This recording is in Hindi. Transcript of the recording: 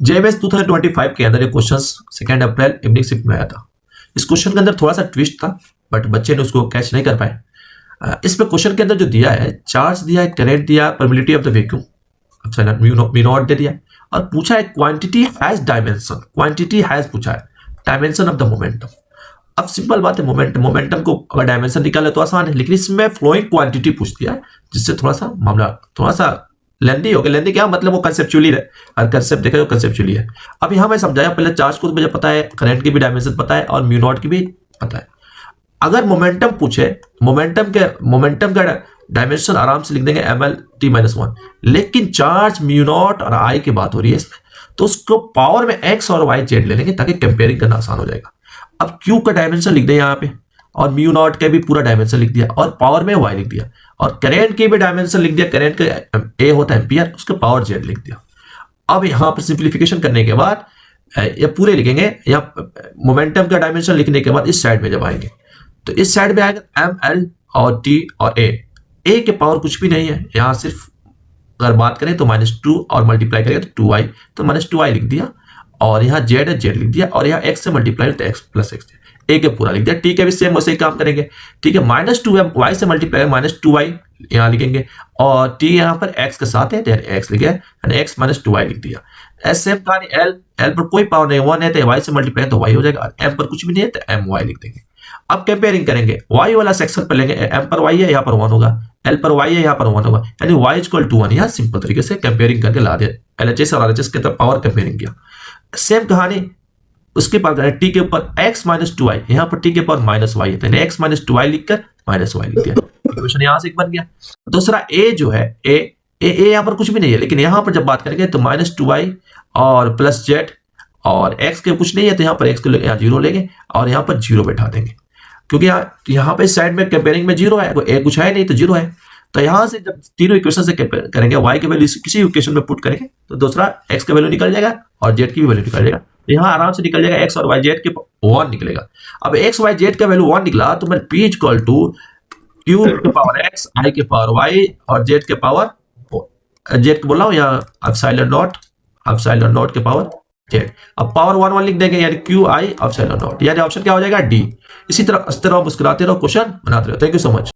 जेएमएस 2025 के अंदर ये क्वेश्चन 2 अप्रैल इवनिंग शिफ्ट में आया था। इस क्वेश्चन के अंदर थोड़ा सा ट्विस्ट था, बट बच्चे ने उसको कैच नहीं कर पाए। इसमें क्वेश्चन के अंदर जो दिया है, चार्ज दिया है, करंट दिया, permeability of the vacuum mu not they दिया और पूछा है quantity has dimension. Quantity has पूछा है, डायमेंशन ऑफ द मोमेंटम। अब सिंपल बात है, मोमेंटम को अगर डायमेंशन निकाले तो आसान है, लेकिन इसमें फ्लोइंग क्वांटिटी पूछ दिया है, जिससे थोड़ा सा मामला थोड़ा सा लेंदी हो गया। लेंदी क्या मतलब, वो कंसेप्चुअली है, और कंसेप्ट देखा तो कंसेप्चुअली है। अब यहाँ मैं समझाया, पहले चार्ज को तो मुझे पता है, करंट की भी डायमेंशन पता है और म्यू नॉट की भी पता है। अगर मोमेंटम पूछे, मोमेंटम का डायमेंशन आराम से लिख देंगे ml(t-1), लेकिन चार्ज म्यू नॉट और आई की बात हो रही है इसमें, तो उसको पावर में x और y जेड ले लेंगे ताकि कंपेयरिंग करना आसान हो जाएगा। अब q का डायमेंशन लिख दें यहाँ पे, और म्यू नॉट का भी पूरा डायमेंशन लिख दिया, और पावर में y लिख दिया, और करंट की भी डायमेंशन लिख दिया। करंट का a होता है एम्पियर, उसका पावर z लिख दिया। अब यहाँ पर सिंप्लीफिकेशन करने के बाद ये पूरे लिखेंगे, या मोमेंटम का डायमेंशन लिखने के बाद इस साइड में जब आएंगे तो इस साइड में आएगा ml और t और a के पावर कुछ भी नहीं है, यहाँ सिर्फ अगर बात करें तो -2 और मल्टीप्लाई करेंगे तो 2i, तो -2i लिख दिया, और यहाँ z है z लिख दिया, और यहाँ x से मल्टीप्लाई तो x प्लस x, a के पूरा लिख दिया। t के भी सेम वैसे ही काम करेंगे, ठीक है। -2m y से मल्टीप्लाई -2y यहाँ लिखेंगे, और t यहाँ पर x के साथ है तो x लिखे, यानी x -2y लिख दिया। सेम कहानी l पर कोई पावर नहीं, 1 है तो y से मल्टीप्लाई तो y हो जाएगा, और m पर कुछ भी नहीं है तो my लिख देंगे। अब कंपेयरिंग करेंगे, y वाला सेक्शन पर लेंगे, m पर y है, यहाँ पर 1 होगा, l पर y है, यहाँ पर 1 होगा, यानी y = 1। यहाँ सिंपल तरीके से कंपेयरिंग करके ला दिया, LHS और RHS के तरफ पावर कंपेयरिंग किया। सेम कहानी उसके पास t के ऊपर x -2i, यहाँ पर t के पावर -y है, यानी x -2i लिखकर -y लिख दिया। इक्वेशन यहाँ से एक बन गया। दूसरा a जो है, a यहाँ पर कुछ भी नहीं है, लेकिन यहाँ पर जब बात करेंगे तो -2i और प्लस z, और x के कुछ नहीं है तो यहाँ पर x को यहाँ 0 लेंगे, और यहाँ पर 0 बैठा देंगे, क्योंकि यहाँ पे साइड में कंपेयरिंग में 0 है, a कुछ है नहीं तो 0 है। तो यहाँ से जब तीनों इक्वेशन से कंपेयर करेंगे, y के वैल्यू किसी इक्वेशन में पुट करेंगे तो दूसरा x का वैल्यू निकल जाएगा और z की भी वैल्यू निकल जाएगा। यहाँ आराम से निकल जाएगा, x और y z के 1 निकलेगा। अब x y z का वैल्यू 1 निकला तो मैं p = q के पावर x, i के पावर y और z के पावर z को बोल रहा हूँ या एप्सिलॉन नॉट के पावर z। अब पावर 1 लिख देंगे, यानी qi एप्सिलॉन नॉट, यानी ऑप्शन क्या हो जाएगा D। इसी तरह मुस्कुराते रहो, क्वेश्चन बनाते रहो। Thank you so much.